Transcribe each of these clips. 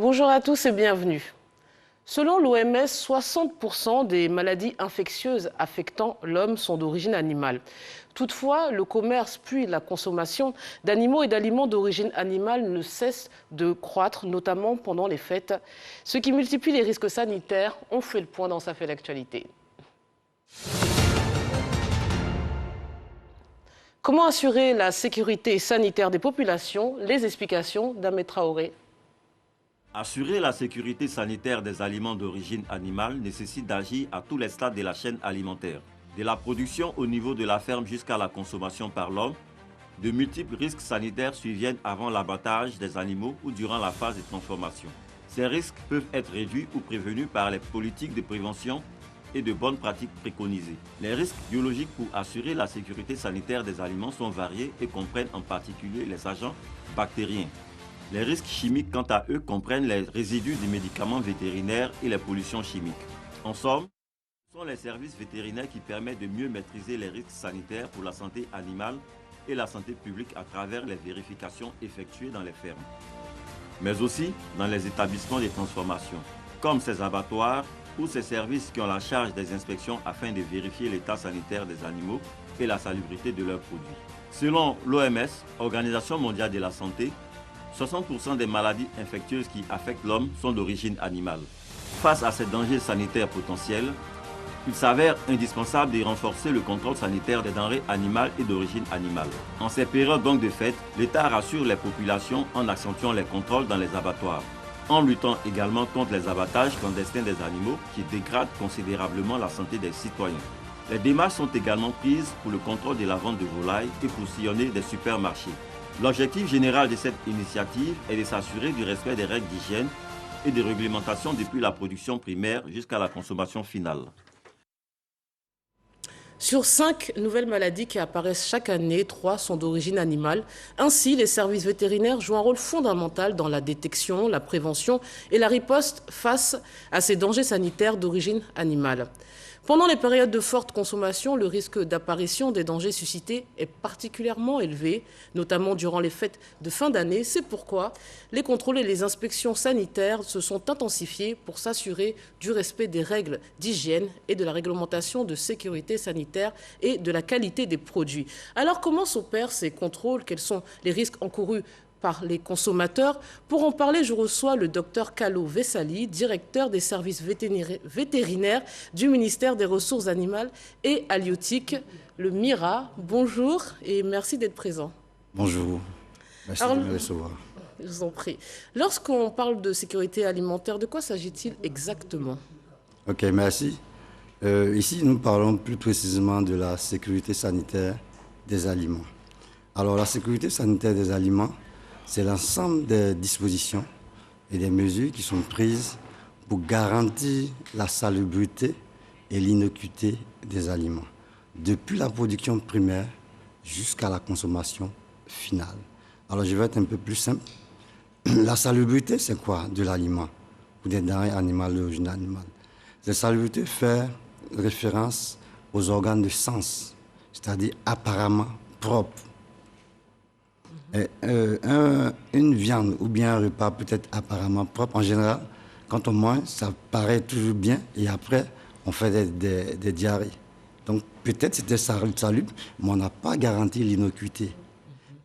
Bonjour à tous et bienvenue. Selon l'OMS, 60% des maladies infectieuses affectant l'homme sont d'origine animale. Toutefois, le commerce puis la consommation d'animaux et d'aliments d'origine animale ne cessent de croître, notamment pendant les fêtes, ce qui multiplie les risques sanitaires. On fait le point dans Ça fait l'actualité. Comment assurer la sécurité sanitaire des populations? Les explications d'Ahmed Traoré. Assurer la sécurité sanitaire des aliments d'origine animale nécessite d'agir à tous les stades de la chaîne alimentaire. De la production au niveau de la ferme jusqu'à la consommation par l'homme, de multiples risques sanitaires surviennent avant l'abattage des animaux ou durant la phase de transformation. Ces risques peuvent être réduits ou prévenus par les politiques de prévention et de bonnes pratiques préconisées. Les risques biologiques pour assurer la sécurité sanitaire des aliments sont variés et comprennent en particulier les agents bactériens. Les risques chimiques, quant à eux, comprennent les résidus des médicaments vétérinaires et les pollutions chimiques. En somme, ce sont les services vétérinaires qui permettent de mieux maîtriser les risques sanitaires pour la santé animale et la santé publique à travers les vérifications effectuées dans les fermes, mais aussi dans les établissements de transformation, comme ces abattoirs ou ces services qui ont la charge des inspections afin de vérifier l'état sanitaire des animaux et la salubrité de leurs produits. Selon l'OMS, Organisation mondiale de la santé, 60% des maladies infectieuses qui affectent l'homme sont d'origine animale. Face à ces dangers sanitaires potentiels, il s'avère indispensable de renforcer le contrôle sanitaire des denrées animales et d'origine animale. En ces périodes donc de fête, l'État rassure les populations en accentuant les contrôles dans les abattoirs, en luttant également contre les abattages clandestins des animaux qui dégradent considérablement la santé des citoyens. Les démarches sont également prises pour le contrôle de la vente de volailles et pour sillonner des supermarchés. L'objectif général de cette initiative est de s'assurer du respect des règles d'hygiène et de réglementation depuis la production primaire jusqu'à la consommation finale. Sur 5 nouvelles maladies qui apparaissent chaque année, 3 sont d'origine animale. Ainsi, les services vétérinaires jouent un rôle fondamental dans la détection, la prévention et la riposte face à ces dangers sanitaires d'origine animale. Pendant les périodes de forte consommation, le risque d'apparition des dangers suscités est particulièrement élevé, notamment durant les fêtes de fin d'année. C'est pourquoi les contrôles et les inspections sanitaires se sont intensifiés pour s'assurer du respect des règles d'hygiène et de la réglementation de sécurité sanitaire et de la qualité des produits. Alors comment s'opèrent ces contrôles? Quels sont les risques encourus par les consommateurs? Pour en parler, je reçois le docteur Kalo Vessali, directeur des services vétérinaires du ministère des Ressources animales et halieutiques, le MIRA. Bonjour et merci d'être présent. Bonjour, merci de me recevoir. Je vous en prie. Lorsqu'on parle de sécurité alimentaire, de quoi s'agit-il exactement? Ok, merci. Ici, nous parlons plus précisément de la sécurité sanitaire des aliments. Alors, la sécurité sanitaire des aliments, c'est l'ensemble des dispositions et des mesures qui sont prises pour garantir la salubrité et l'innocuité des aliments, depuis la production primaire jusqu'à la consommation finale. Alors je vais être un peu plus simple. La salubrité, c'est quoi de l'aliment ou des denrées animales d'origine animale? La salubrité fait référence aux organes de sens, c'est-à-dire apparemment propres. Une viande ou bien un repas peut être apparemment propre. En général, quand on mange, ça paraît toujours bien et après, on fait des diarrhées. Donc peut-être c'était salubre, mais on n'a pas garanti l'innocuité.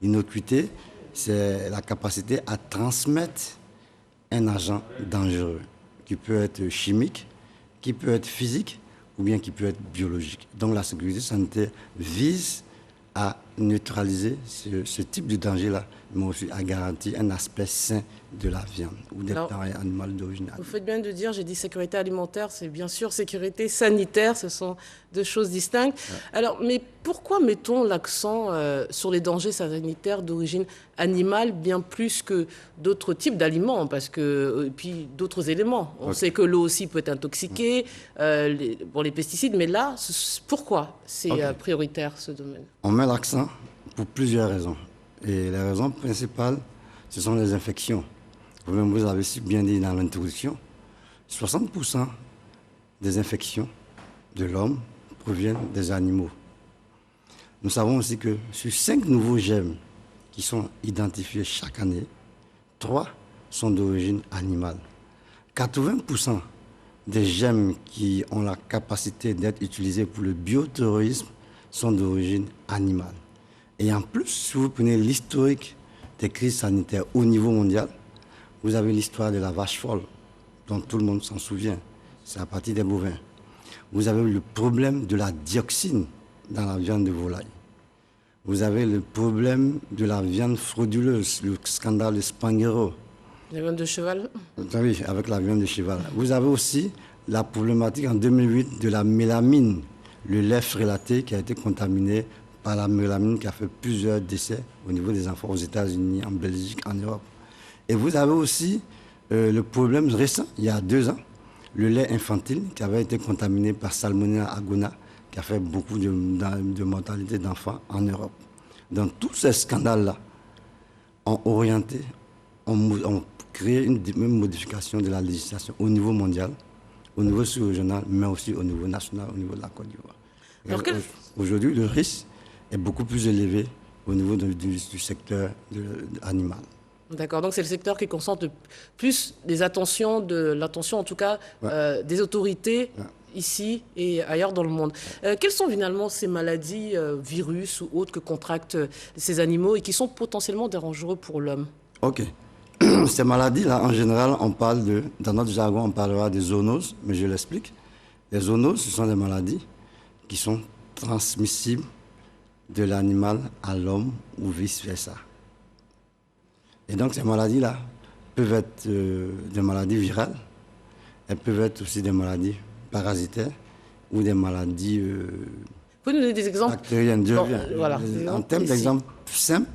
L'innocuité, c'est la capacité à transmettre un agent dangereux qui peut être chimique, qui peut être physique ou bien qui peut être biologique. Donc la sécurité sanitaire vise à neutraliser ce type de danger-là, mais aussi à garantir un aspect sain de la viande ou des denrées animales d'origine animale. Vous faites bien de dire, j'ai dit sécurité alimentaire, c'est bien sûr sécurité sanitaire, ce sont deux choses distinctes. Ouais. Alors, mais pourquoi mettons l'accent sur les dangers sanitaires d'origine animale bien plus que d'autres types d'aliments, parce que, et puis d'autres éléments? On sait que l'eau aussi peut être intoxiquée, pour les pesticides, mais là, pourquoi c'est prioritaire ce domaine? On met l'accent pour plusieurs raisons. Et les raisons principales, ce sont les infections. Vous avez si bien dit dans l'introduction, 60% des infections de l'homme proviennent des animaux. Nous savons aussi que sur 5 nouveaux germes qui sont identifiés chaque année, 3 sont d'origine animale. 80% des gemmes qui ont la capacité d'être utilisées pour le bioterrorisme sont d'origine animale. Et en plus, si vous prenez l'historique des crises sanitaires au niveau mondial, vous avez l'histoire de la vache folle, dont tout le monde s'en souvient. C'est à partir des bovins. Vous avez le problème de la dioxine dans la viande de volaille. Vous avez le problème de la viande frauduleuse, le scandale de Spanghero. La viande de cheval? Oui, avec la viande de cheval. Vous avez aussi la problématique en 2008 de la mélamine, le lait frélaté qui a été contaminé par la mélamine qui a fait plusieurs décès au niveau des enfants aux États-Unis, en Belgique, en Europe. Et vous avez aussi le problème récent, il y a 2 ans, le lait infantile qui avait été contaminé par Salmonella aguana, qui a fait beaucoup de mortalité d'enfants en Europe. Donc tous ces scandales-là ont orienté, ont créé une modification de la législation au niveau mondial, au niveau sous-régional, mais aussi au niveau national, au niveau de la Côte d'Ivoire. Aujourd'hui, le risque est beaucoup plus élevé au niveau du secteur animal. D'accord, donc c'est le secteur qui concentre plus de l'attention en tout cas des autorités ici et ailleurs dans le monde. Quelles sont finalement ces maladies, virus ou autres que contractent ces animaux et qui sont potentiellement dangereux pour l'homme? Ok. Ces maladies-là, en général, dans notre jargon, on parlera des zoonoses, mais je l'explique. Les zoonoses, ce sont des maladies qui sont transmissibles de l'animal à l'homme ou vice-versa. Et donc, ces maladies-là peuvent être des maladies virales, elles peuvent être aussi des maladies parasitaires ou des maladies Vous pouvez nous donner des exemples bactériennes. Voilà, en termes d'exemples simples,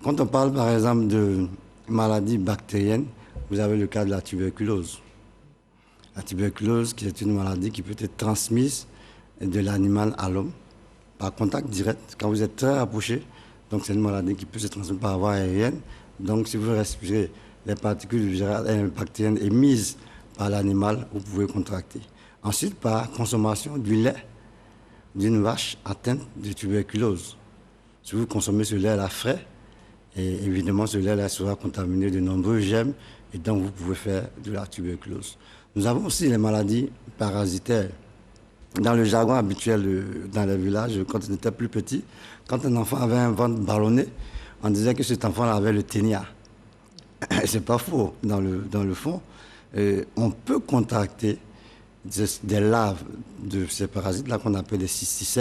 quand on parle par exemple de maladies bactériennes, vous avez le cas de la tuberculose. La tuberculose, qui est une maladie qui peut être transmise de l'animal à l'homme par contact direct, quand vous êtes très rapproché. Donc, c'est une maladie qui peut se transmettre par voie aérienne. Donc, si vous respirez les particules virales et bactériennes émises par l'animal, vous pouvez contracter. Ensuite, par consommation du lait d'une vache atteinte de tuberculose. Si vous consommez ce lait-là frais, et évidemment, ce lait-là sera contaminé de nombreux germes, et donc vous pouvez faire de la tuberculose. Nous avons aussi les maladies parasitaires. Dans le jargon habituel dans les villages, quand on était plus petit, quand un enfant avait un ventre ballonné, on disait que cet enfant avait le ténia. C'est pas faux. Dans le fond, on peut contracter des larves de ces parasites-là qu'on appelle des cystis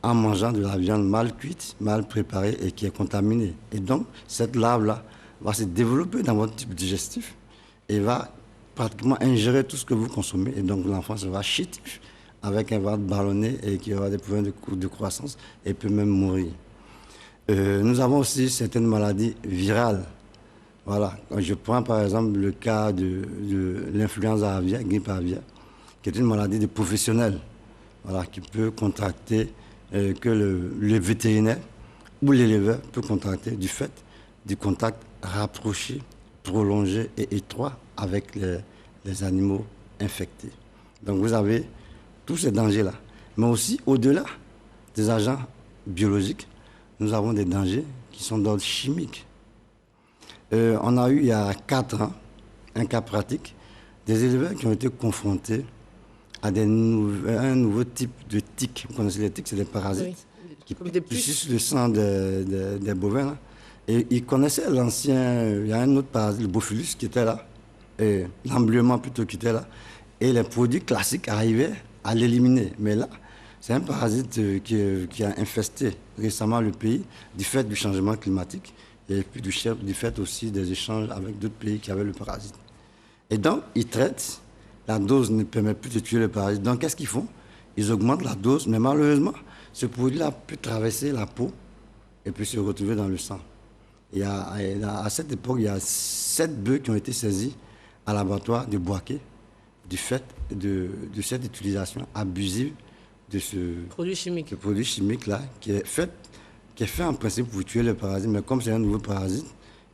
en mangeant de la viande mal cuite, mal préparée et qui est contaminée. Et donc, cette larve-là va se développer dans votre tube digestif et va pratiquement ingérer tout ce que vous consommez. Et donc, l'enfant sera chétif avec un ventre ballonné et qui aura des problèmes de croissance et peut même mourir. Nous avons aussi certaines maladies virales. Voilà. Je prends par exemple le cas de l'influenza aviaire, grippe aviaire, qui est une maladie de professionnels, voilà, qui peut contracter, que le vétérinaire ou l'éleveur peut contracter du fait du contact rapproché, prolongé et étroit avec les animaux infectés. Donc vous avez tous ces dangers-là. Mais aussi, au-delà des agents biologiques, nous avons des dangers qui sont d'ordre chimique. On a eu, il y a 4 ans, un cas pratique, des éleveurs qui ont été confrontés à un nouveau type de tiques. Vous connaissez les tiques, c'est des parasites qui sucent le sang des bovins. Là. Et ils connaissaient l'ancien, il y a un autre parasite, le Bophilis, qui était là, et l'embluement plutôt qui était là. Et les produits classiques arrivaient à l'éliminer. Mais là, c'est un parasite qui a infesté récemment le pays du fait du changement climatique et puis du fait aussi des échanges avec d'autres pays qui avaient le parasite. Et donc, ils traitent, la dose ne permet plus de tuer le parasite. Donc, qu'est-ce qu'ils font? Ils augmentent la dose, mais malheureusement, ce produit-là peut traverser la peau et peut se retrouver dans le sang. À cette époque, il y a 7 bœufs qui ont été saisis à l'abattoir de Boaké du fait de cette utilisation abusive de ce produit chimique-là, qui est fait en principe pour tuer le parasite, mais comme c'est un nouveau parasite,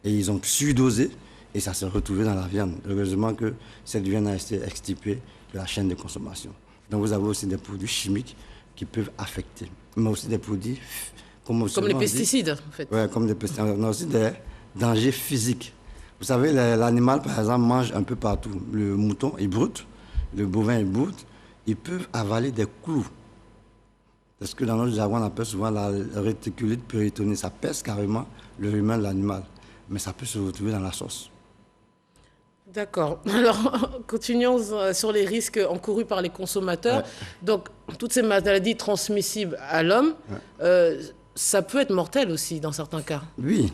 et ils ont surdosé, et ça s'est retrouvé dans la viande. Heureusement que cette viande a été extirpée de la chaîne de consommation. Donc vous avez aussi des produits chimiques qui peuvent affecter, mais aussi des produits comme les pesticides, en fait. Oui, comme des pesticides. On a aussi des dangers physiques. Vous savez, l'animal, par exemple, mange un peu partout. Le mouton est brut, le bovin est brut. Ils peuvent avaler des clous. Parce que dans notre jargon, on appelle souvent la réticulite péritonée. Ça pèse carrément le rumen de l'animal. Mais ça peut se retrouver dans la sauce. D'accord. Alors, continuons sur les risques encourus par les consommateurs. Ouais. Donc, toutes ces maladies transmissibles à l'homme, ça peut être mortel aussi dans certains cas. Oui.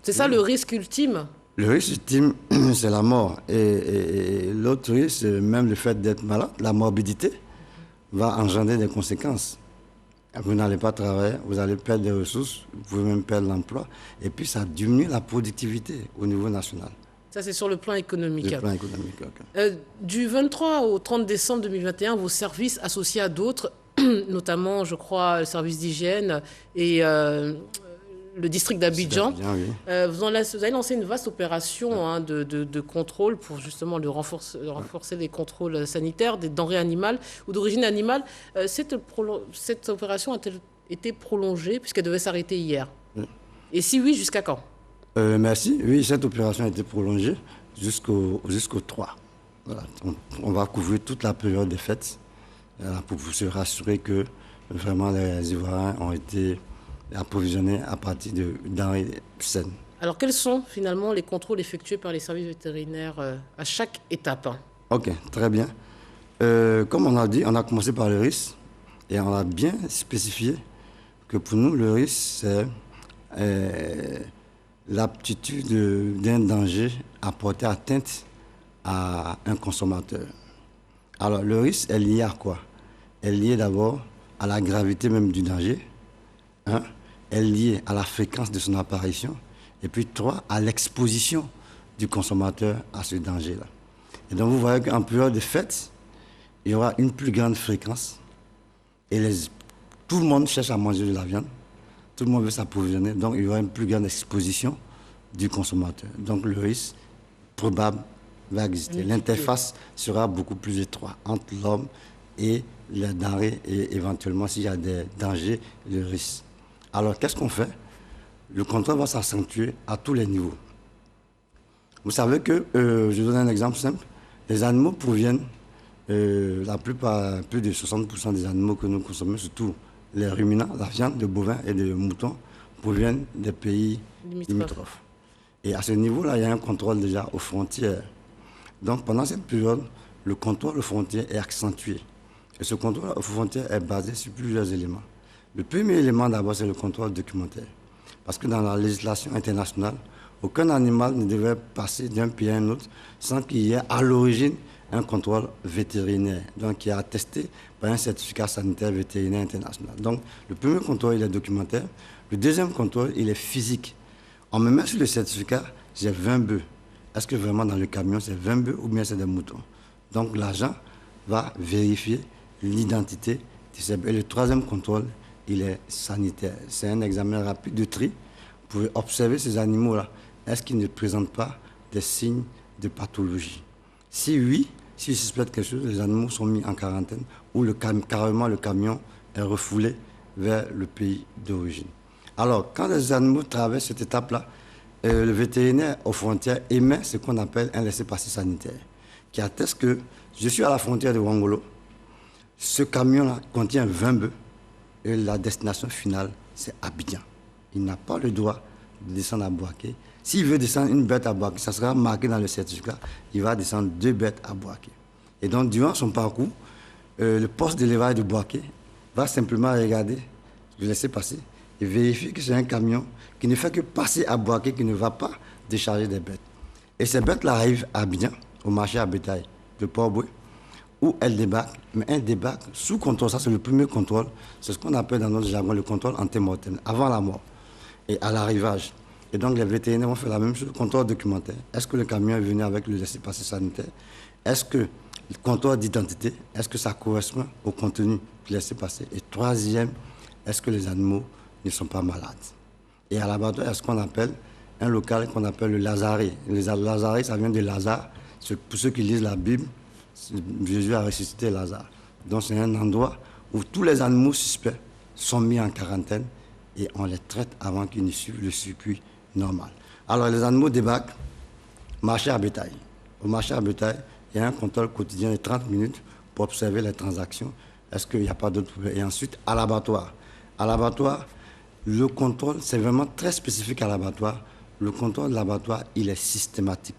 C'est ça le risque ultime? Le risque ultime, c'est la mort. Et l'autre risque, c'est même le fait d'être malade. La morbidité va engendrer des conséquences. Vous n'allez pas travailler, vous allez perdre des ressources, vous pouvez même perdre l'emploi. Et puis, ça diminue la productivité au niveau national. Ça, c'est sur le plan économique. Le plan économique, ok. Du 23 au 30 décembre 2021, vos services associés à d'autres, notamment, je crois, le service d'hygiène et le district d'Abidjan, Oui. vous avez lancé une vaste opération de contrôle pour justement renforcer les contrôles sanitaires des denrées animales ou d'origine animale. Cette opération a-t-elle été prolongée puisqu'elle devait s'arrêter hier? Et si oui, jusqu'à quand? Merci. Oui, cette opération a été prolongée jusqu'au 3. Voilà. On va couvrir toute la période des fêtes pour se rassurer que vraiment les Ivoiriens ont été approvisionnés à partir de denrées saines. Alors, quels sont finalement les contrôles effectués par les services vétérinaires à chaque étape? Ok, très bien. Comme on a dit, on a commencé par le risque et on a bien spécifié que pour nous, le risque, c'est l'aptitude d'un danger à porter atteinte à un consommateur. Alors, le risque est lié à quoi? Elle est liée d'abord à la gravité même du danger. Elle est liée à la fréquence de son apparition. Et puis, 3, à l'exposition du consommateur à ce danger-là. Et donc, vous voyez qu'en période de fête, il y aura une plus grande fréquence. Et tout le monde cherche à manger de la viande. Tout le monde veut s'approvisionner, donc il y aura une plus grande exposition du consommateur. Donc le risque probable va exister. L'interface sera beaucoup plus étroite entre l'homme et les denrées et éventuellement s'il y a des dangers, le risque. Alors qu'est-ce qu'on fait? Le contrôle va s'accentuer à tous les niveaux. Vous savez que, je donne un exemple simple, les animaux proviennent, la plupart, plus de 60% des animaux que nous consommons, surtout les ruminants, la viande de bovins et de moutons, proviennent des pays limitrophes. Et à ce niveau-là, il y a un contrôle déjà aux frontières. Donc pendant cette période, le contrôle aux frontières est accentué. Et ce contrôle aux frontières est basé sur plusieurs éléments. Le premier élément d'abord, c'est le contrôle documentaire. Parce que dans la législation internationale, aucun animal ne devait passer d'un pays à un autre sans qu'il y ait à l'origine un contrôle vétérinaire, donc qui est attesté par un certificat sanitaire vétérinaire international. Donc, le premier contrôle, il est documentaire. Le deuxième contrôle, il est physique. On me met sur le certificat, j'ai 20 bœufs. Est-ce que vraiment dans le camion, c'est 20 bœufs ou bien c'est des moutons? Donc, l'agent va vérifier l'identité de ces bœufs. Et le troisième contrôle, il est sanitaire. C'est un examen rapide de tri. Vous pouvez observer ces animaux-là. Est-ce qu'ils ne présentent pas des signes de pathologie? Si oui, s'ils suspectent quelque chose, les animaux sont mis en quarantaine ou carrément le camion est refoulé vers le pays d'origine. Alors, quand les animaux traversent cette étape-là, le vétérinaire aux frontières émet ce qu'on appelle un laissez-passer sanitaire, qui atteste que je suis à la frontière de Wangolo, ce camion-là contient 20 bœufs et la destination finale, c'est Abidjan. Il n'a pas le droit de descendre à Bouaké. S'il veut descendre une bête à Bouaké, ça sera marqué dans le certificat, il va descendre 2 bêtes à Bouaké. Et donc, durant son parcours, le poste d'élevage de Bouaké va simplement regarder, le laisser passer, et vérifier que c'est un camion qui ne fait que passer à Bouaké, qui ne va pas décharger des bêtes. Et ces bêtes-là arrivent à Abidjan, au marché à bétail de Port-Boué, où elles débarquent, mais elles débarquent sous contrôle. Ça, c'est le premier contrôle. C'est ce qu'on appelle dans notre jargon le contrôle antémortem, avant la mort et à l'arrivage. Et donc, les vétérinaires vont faire la même chose, contrôle documentaire. Est-ce que le camion est venu avec le laissez-passer sanitaire? Est-ce que le contrôle d'identité, est-ce que ça correspond au contenu du laissez-passer? Et troisième, est-ce que les animaux ne sont pas malades? Et à l'abattoir, il y a ce qu'on appelle un local qu'on appelle le Lazare. Le Lazare, ça vient de Lazare. Pour ceux qui lisent la Bible, Jésus a ressuscité Lazare. Donc, c'est un endroit où tous les animaux suspects sont mis en quarantaine et on les traite avant qu'ils ne suivent le circuit normal. Alors, les animaux débarquent marché à bétail. Au marché à bétail, il y a un contrôle quotidien de 30 minutes pour observer les transactions. Est-ce qu'il n'y a pas d'autres problèmes? Et ensuite, à l'abattoir. À l'abattoir, le contrôle, c'est vraiment très spécifique à l'abattoir. Le contrôle de l'abattoir, il est systématique.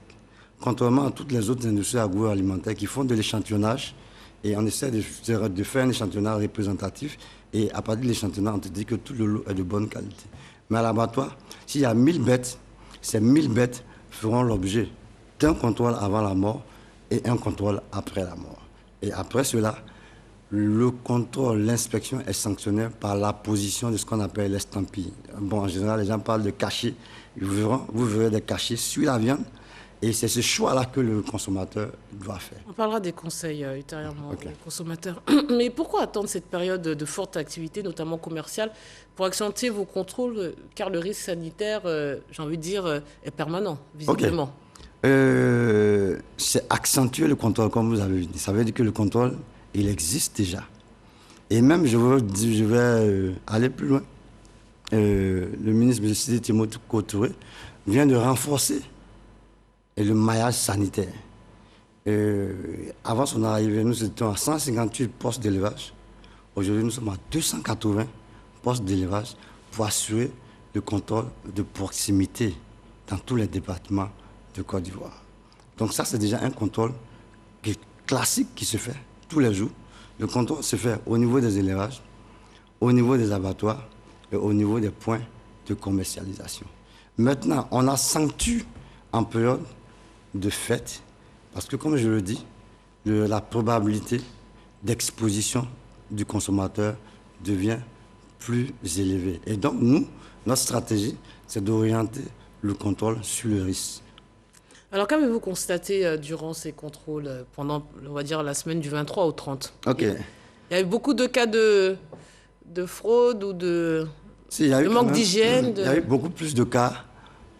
Contrairement à toutes les autres industries agroalimentaires qui font de l'échantillonnage, et on essaie de faire un échantillonnage représentatif, et à partir de l'échantillonnage, on te dit que tout le lot est de bonne qualité. Mais à l'abattoir, s'il y a 1000 bêtes, ces 1000 bêtes feront l'objet d'un contrôle avant la mort et un contrôle après la mort. Et après cela, le contrôle, l'inspection est sanctionné par l'apposition de ce qu'on appelle l'estampille. Bon, en général, les gens parlent de cachets. Vous verrez des cachets sur la viande. Et c'est ce choix-là que le consommateur doit faire. On parlera des conseils ultérieurement aux consommateurs. Mais pourquoi attendre cette période de forte activité, notamment commerciale, pour accentuer vos contrôles, car le risque sanitaire, j'ai envie de dire, est permanent, visiblement. C'est accentuer le contrôle, comme vous avez dit. Ça veut dire que le contrôle, il existe déjà. Et même, je vais aller plus loin. Le ministre de la Cité, Timothée Touré, vient de renforcer le maillage sanitaire. Avant son arrivée, nous étions à 158 postes d'élevage. Aujourd'hui, nous sommes à 280 postes d'élevage pour assurer le contrôle de proximité dans tous les départements de Côte d'Ivoire. Donc ça, c'est déjà un contrôle classique qui se fait tous les jours. Le contrôle se fait au niveau des élevages, au niveau des abattoirs et au niveau des points de commercialisation. Maintenant, on accentue en période de fête, parce que comme je le dis, la probabilité d'exposition du consommateur devient plus élevée. Et donc, nous, notre stratégie, c'est d'orienter le contrôle sur le risque. Alors, qu'avez-vous constaté durant ces contrôles pendant, on va dire, la semaine du 23 au 30 ? Ok. Il y a eu beaucoup de cas de fraude ou de manque d'hygiène. Il y a eu beaucoup plus de cas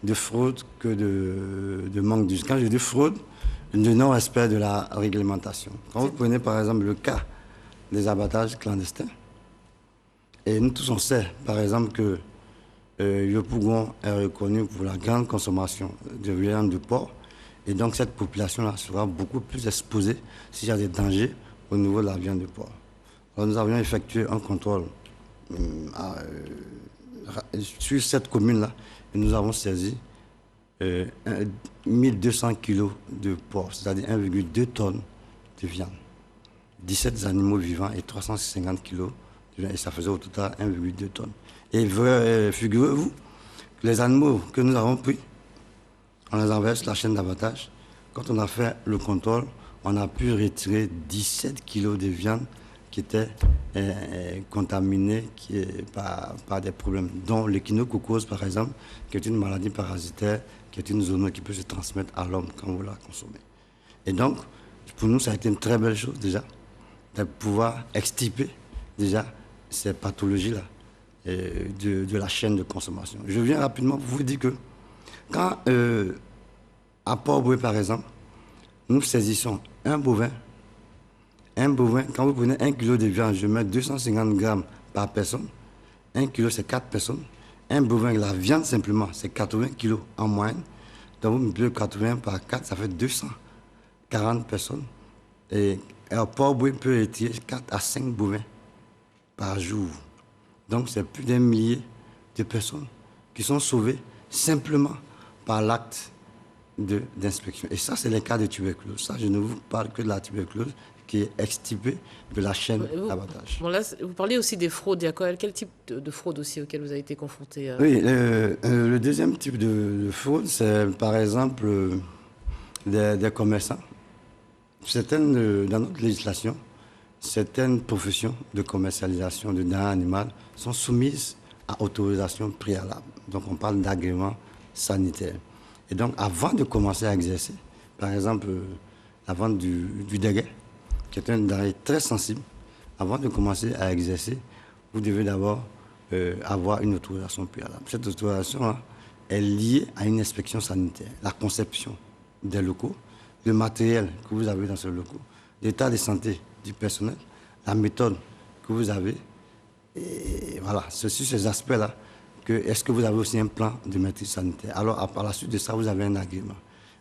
de fraude que de manque d'hygiène. Quand je dis fraude, de non-respect de la réglementation. Quand vous prenez par exemple le cas des abattages clandestins, et nous tous on sait par exemple que Yopougon est reconnu pour la grande consommation de viande de porc, et donc cette population-là sera beaucoup plus exposée s'il y a des dangers au niveau de la viande de porc. Alors nous avions effectué un contrôle sur cette commune-là, et nous avons saisi 1200 kilos de porc, c'est-à-dire 1,2 tonnes de viande, 17 animaux vivants et 350 kilos de viande, et ça faisait au total 1,2 tonnes. Et figurez-vous que les animaux que nous avons pris, on les envoie sur la chaîne d'abattage. Quand on a fait le contrôle, on a pu retirer 17 kilos de viande qui étaient contaminés par des problèmes, dont l'échinococose, par exemple, qui est une maladie parasitaire, qui est une zoonose qui peut se transmettre à l'homme quand vous la consommez. Et donc, pour nous, ça a été une très belle chose déjà, de pouvoir extirper déjà ces pathologies-là de la chaîne de consommation. Je viens rapidement pour vous dire que quand, à Port-Boué, par exemple, nous saisissons un bovin, quand vous prenez 1 kg de viande, je mets 250 grammes par personne. 1 kg, c'est 4 personnes. Un bovin, la viande simplement, c'est 80 kg en moyenne. Donc vous multipliez 80 par 4, ça fait 240 personnes. Et Port-Boué peut étirer 4 à 5 bovins par jour. Donc c'est plus d'1 millier de personnes qui sont sauvées simplement par l'acte d'inspection. Et ça, c'est le cas de tuberculose. Ça, je ne vous parle que de la tuberculose qui est extirpée de la chaîne d'abattage. Bon, là, vous parlez aussi des fraudes. Il y a quel type de fraude aussi auquel vous avez été confronté Oui, le deuxième type de fraude, c'est par exemple des commerçants. Dans notre législation, certaines professions de commercialisation de denrées animales sont soumises à autorisation préalable. Donc on parle d'agrément sanitaire. Et donc avant de commencer à exercer, par exemple la vente du déguet, qui est un denrée très sensible, avant de commencer à exercer, vous devez d'abord avoir une autorisation préalable. Cette autorisation-là est liée à une inspection sanitaire, la conception des locaux, le matériel que vous avez dans ce locaux, l'état de santé du personnel, la méthode que vous avez. Et voilà, c'est sur ces aspects-là que est-ce que vous avez aussi un plan de maîtrise sanitaire. Alors, par la suite de ça, vous avez un agrément.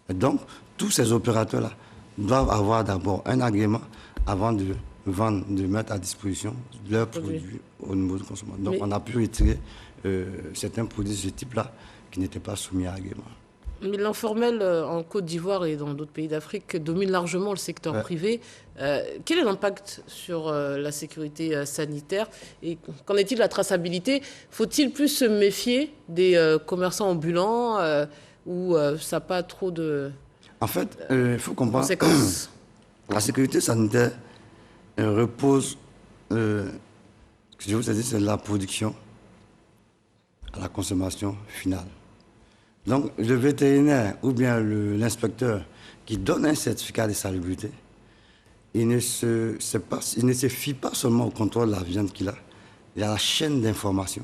Et donc, tous ces opérateurs-là doivent avoir d'abord un agrément avant de vendre, de mettre à disposition leurs produits au niveau du consommateur. Donc, on a pu retirer certains produits de ce type-là qui n'étaient pas soumis à agrément. Mais l'informel en Côte d'Ivoire et dans d'autres pays d'Afrique domine largement le secteur privé. Quel est l'impact sur la sécurité sanitaire et qu'en est-il de la traçabilité? Faut-il plus se méfier des commerçants ambulants où ça n'a pas trop de En fait, il faut comprendre conséquences? La sécurité sanitaire repose, ce que je vous ai dit, c'est la production à la consommation finale. Donc, le vétérinaire ou bien l'inspecteur qui donne un certificat de salubrité, il ne se fie pas seulement au contrôle de la viande qu'il a, il y a la chaîne d'information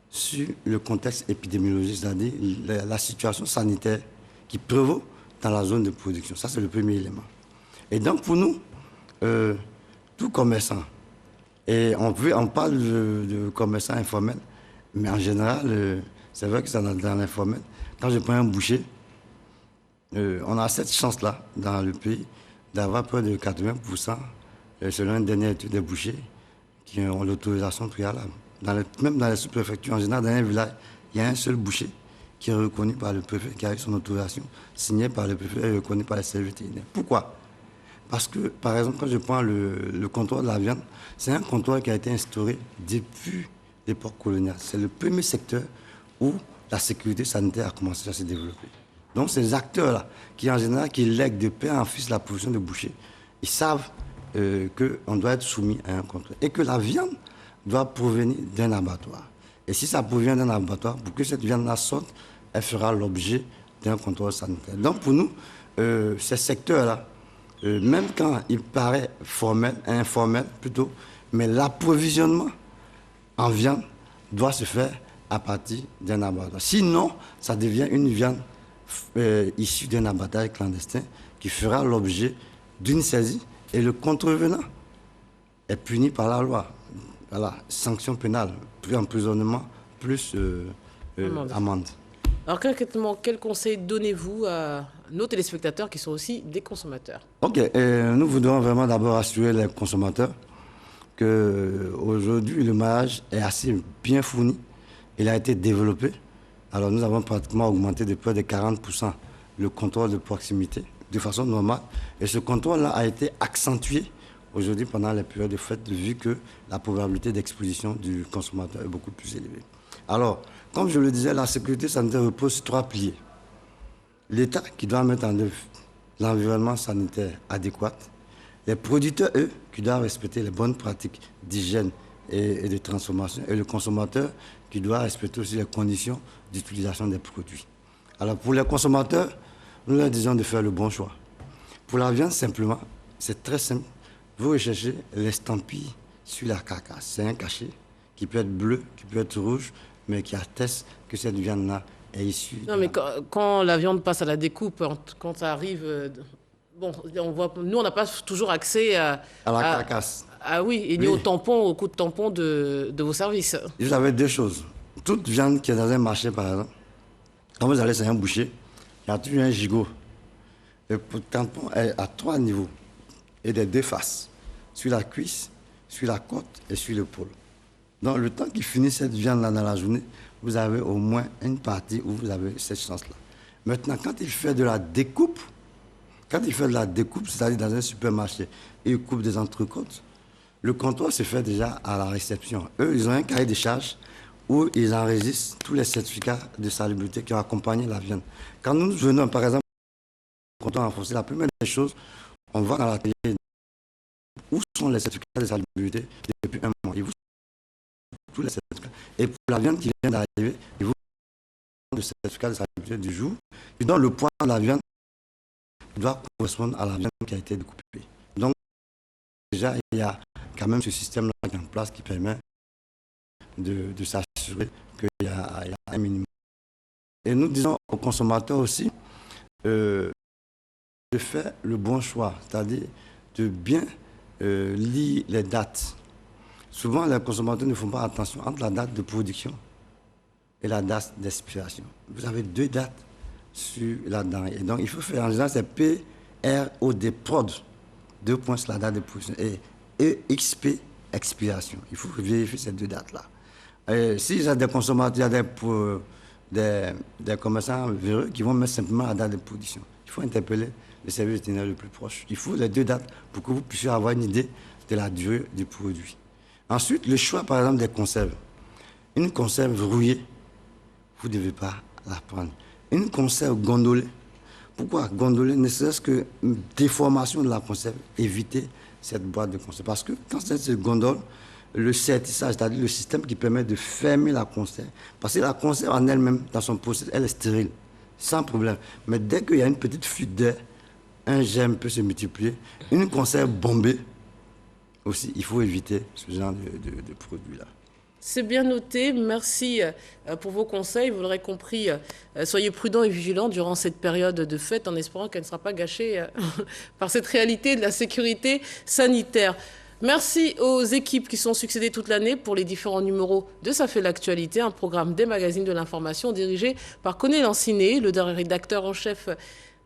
sur le contexte épidémiologique, c'est-à-dire la situation sanitaire qui prévaut dans la zone de production. Ça, c'est le premier élément. Et donc, pour nous, tout commerçant, et on parle de commerçants informels, mais en général, c'est vrai que c'est dans l'informel. Quand je prends un boucher, on a cette chance-là dans le pays d'avoir près de 80%, selon une dernière étude des bouchers, qui ont l'autorisation préalable. Même dans les sous-préfectures, en général, dans un village, il y a un seul boucher qui est reconnu par le préfet, qui a eu son autorisation signée par le préfet et reconnu par les services vétérinaires. Pourquoi? Parce que, par exemple, quand je prends le contrôle de la viande, c'est un contrôle qui a été instauré depuis l'époque coloniale. C'est le premier secteur où la sécurité sanitaire a commencé à se développer. Donc, ces acteurs-là, qui en général, qui lèguent de père en fils la profession de boucher, ils savent qu'on doit être soumis à un contrôle et que la viande doit provenir d'un abattoir. Et si ça provient d'un abattoir, pour que cette viande-là sorte, elle fera l'objet d'un contrôle sanitaire. Donc, pour nous, ces secteurs-là, même quand il paraît formel, informel plutôt, mais l'approvisionnement en viande doit se faire à partir d'un abattoir. Sinon, ça devient une viande issue d'un abattage clandestin qui fera l'objet d'une saisie et le contrevenant est puni par la loi. Voilà, sanction pénale, plus emprisonnement, plus amende. Alors concrètement, quel conseil donnez-vous à nos téléspectateurs qui sont aussi des consommateurs? Ok, nous voudrons vraiment d'abord assurer les consommateurs qu'aujourd'hui le maillage est assez bien fourni. Il a été développé. Alors nous avons pratiquement augmenté de près de 40% le contrôle de proximité de façon normale. Et ce contrôle-là a été accentué aujourd'hui pendant les périodes de fête, vu que la probabilité d'exposition du consommateur est beaucoup plus élevée. Alors, comme je le disais, la sécurité sanitaire repose sur 3 piliers. L'État qui doit mettre en œuvre l'environnement sanitaire adéquat. Les producteurs, eux, qui doivent respecter les bonnes pratiques d'hygiène et de transformation. Et le consommateur qui doit respecter aussi les conditions d'utilisation des produits. Alors, pour les consommateurs, nous leur disons de faire le bon choix. Pour la viande, simplement, c'est très simple. Vous recherchez l'estampille sur la carcasse. C'est un cachet qui peut être bleu, qui peut être rouge, mais qui atteste que cette viande-là est issue. Non, mais quand la viande passe à la découpe, quand ça arrive, bon, nous, on n'a pas toujours accès à la carcasse. Ah oui, et ni au tampon, au coup de tampon de vos services. Vous avez 2 choses. Toute viande qui est dans un marché, par exemple, quand vous allez chez un boucher, il y a toujours un gigot. Le tampon est à 3 niveaux et des 2 faces, sur la cuisse, sur la côte et sur l'épaule. Donc, le temps qu'il finit cette viande-là dans la journée, vous avez au moins une partie où vous avez cette chance-là. Maintenant, quand il fait de la découpe, c'est-à-dire dans un supermarché, et il coupe des entrecôtes, le contrôle se fait déjà à la réception. Eux, ils ont un cahier de charges où ils enregistrent tous les certificats de salubrité qui ont accompagné la viande. Quand nous venons, par exemple, au contrôle renforcé, la première des choses, on va dans l'atelier. Où sont les certificats de salubrité depuis un mois? Ils vous tous les certificats. Et pour la viande qui vient d'arriver, ils vous le certificat de salubrité du jour. Et donc, le poids de la viande doit correspondre à la viande qui a été découpée. Donc, déjà, il y a quand même ce système-là qui est en place qui permet de s'assurer qu'il y a un minimum. Et nous disons aux consommateurs aussi de faire le bon choix, c'est-à-dire de bien lire les dates. Souvent, les consommateurs ne font pas attention entre la date de production et la date d'expiration. Vous avez 2 dates sur la denrée. Et donc, il faut faire en général, c'est PROD, prod, 2 points sur la date de production, et EXP, expiration. Il faut vérifier ces 2 dates-là. S'il y a des consommateurs, il y a des commerçants véreux qui vont mettre simplement la date de production. Il faut interpeller le service vétérinaire le plus proche. Il faut les 2 dates pour que vous puissiez avoir une idée de la durée du produit. Ensuite, le choix, par exemple, des conserves. Une conserve rouillée, vous ne devez pas la prendre. Une conserve gondolée. Pourquoi gondolée? Ne serait-ce que déformation de la conserve, éviter cette boîte de conserve. Parce que quand c'est cette gondole, le sertissage, c'est-à-dire le système qui permet de fermer la conserve. Parce que la conserve en elle-même, dans son processus, elle est stérile, sans problème. Mais dès qu'il y a une petite fuite d'air, un germe peut se multiplier. Une conserve bombée, aussi, il faut éviter ce genre de produit-là. C'est bien noté. Merci pour vos conseils. Vous l'aurez compris, soyez prudents et vigilants durant cette période de fête en espérant qu'elle ne sera pas gâchée par cette réalité de la sécurité sanitaire. Merci aux équipes qui sont succédées toute l'année pour les différents numéros de Ça fait l'actualité, un programme des magazines de l'information dirigé par Koné Lanciné, le rédacteur en chef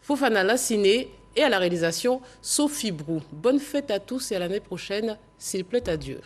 Fofana Lassiné et à la réalisation Sophie Brou. Bonne fête à tous et à l'année prochaine, s'il plaît à Dieu.